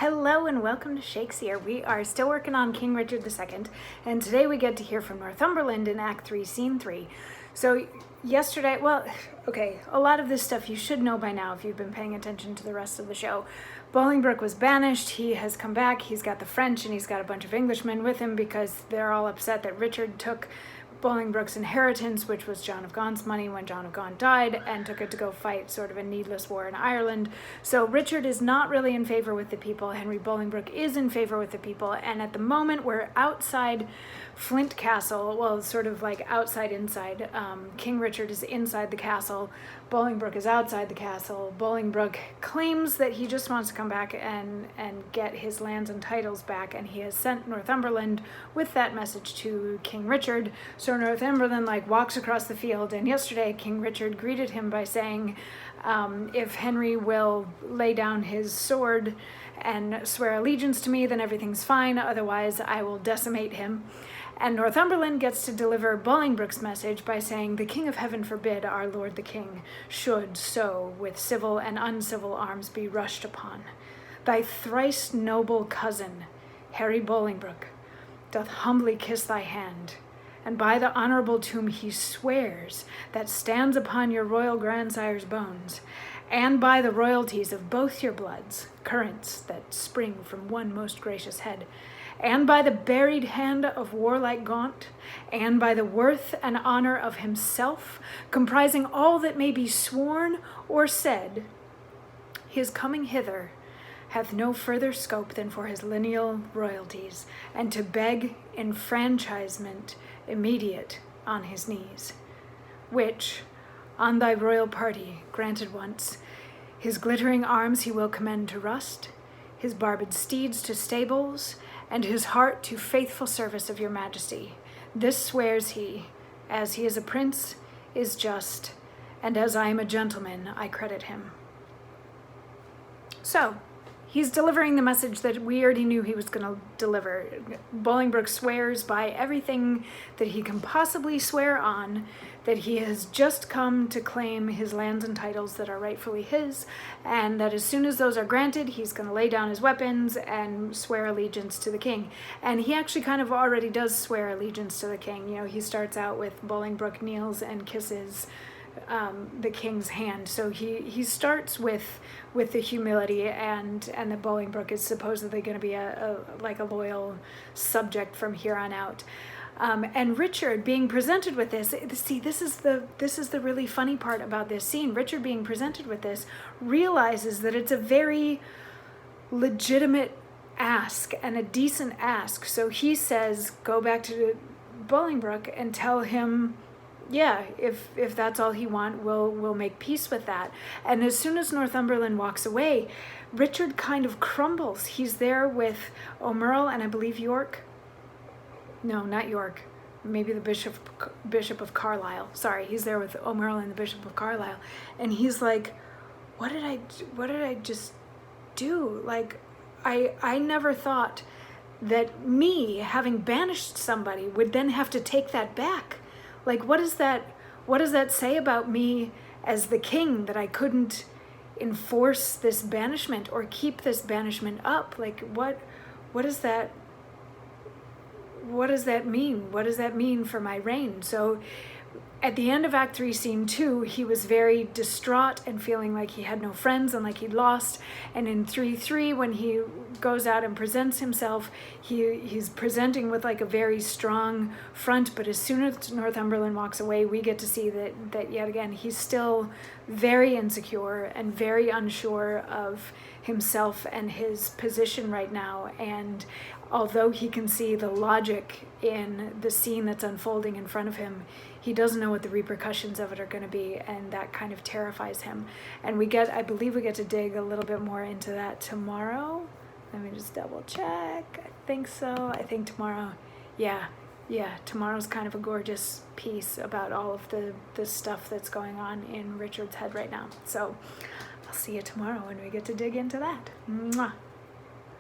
Hello and welcome to Shakesyear. We are still working on King Richard II, and today we get to hear from Northumberland in Act 3, Scene 3. So yesterday, a lot of this stuff you should know by now if you've been paying attention to the rest of the show. Bolingbroke was banished, he has come back, he's got the French, and he's got a bunch of Englishmen with him because they're all upset that Richard took Bolingbroke's inheritance, which was John of Gaunt's money when John of Gaunt died, and took it to go fight sort of a needless war in Ireland. So Richard is not really in favor with the people. Henry Bolingbroke is in favor with the people, and at the moment we're outside Flint Castle, well, sort of like outside inside. King Richard is inside the castle, Bolingbroke is outside the castle. Bolingbroke claims that he just wants to come back and get his lands and titles back, and he has sent Northumberland with that message to King Richard. So Northumberland walks across the field, and yesterday King Richard greeted him by saying, if Henry will lay down his sword and swear allegiance to me, then everything's fine, otherwise I will decimate him. And Northumberland gets to deliver Bolingbroke's message by saying, the King of Heaven forbid our Lord the King should so with civil and uncivil arms be rushed upon. Thy thrice noble cousin, Harry Bolingbroke, doth humbly kiss thy hand, and by the honorable tomb he swears that stands upon your royal grandsire's bones, and by the royalties of both your bloods, currents that spring from one most gracious head, and by the buried hand of warlike Gaunt, and by the worth and honor of himself, comprising all that may be sworn or said, his coming hither hath no further scope than for his lineal royalties, and to beg enfranchisement immediate on his knees, which, on thy royal party granted once, his glittering arms he will commend to rust, his barbed steeds to stables, and his heart to faithful service of your majesty. This swears he, as he is a prince, is just, and as I am a gentleman, I credit him. So, he's delivering the message that we already knew he was going to deliver. Bolingbroke swears by everything that he can possibly swear on that he has just come to claim his lands and titles that are rightfully his, and that as soon as those are granted, he's going to lay down his weapons and swear allegiance to the king. And he actually kind of already does swear allegiance to the king. You know, he starts out with Bolingbroke kneels and kisses the king's hand. So he starts with the humility and the Bolingbroke is supposedly going to be a loyal subject from here on out. And Richard being presented with this, see, this is the really funny part about this scene. Richard being presented with this realizes that it's a very legitimate ask and a decent ask. So he says, go back to Bolingbroke and tell him, yeah, if that's all he wants, we'll make peace with that. And as soon as Northumberland walks away, Richard kind of crumbles. He's there with O'Merle and I believe York. No, not York. Maybe the Bishop of Carlisle. Sorry, he's there with O'Merle and the Bishop of Carlisle, and he's like, "What did I just do? Like, I never thought that me having banished somebody would then have to take that back. Like, what does that say about me as the king that I couldn't enforce this banishment or keep this banishment up? Like, what does that mean? What does that mean for my reign?" So at the end of Act 3, Scene 2, he was very distraught and feeling like he had no friends and like he'd lost. And in 3-3, when he goes out and presents himself, he's presenting with like a very strong front. But as soon as Northumberland walks away, we get to see that yet again, he's still very insecure and very unsure of himself and his position right now. And although he can see the logic in the scene that's unfolding in front of him, he doesn't know what the repercussions of it are going to be, and that kind of terrifies him. And I believe we get to dig a little bit more into that tomorrow. Let me just double check. I think so. I think tomorrow, yeah, tomorrow's kind of a gorgeous piece about all of the stuff that's going on in Richard's head right now. So I'll see you tomorrow when we get to dig into that. Mwah.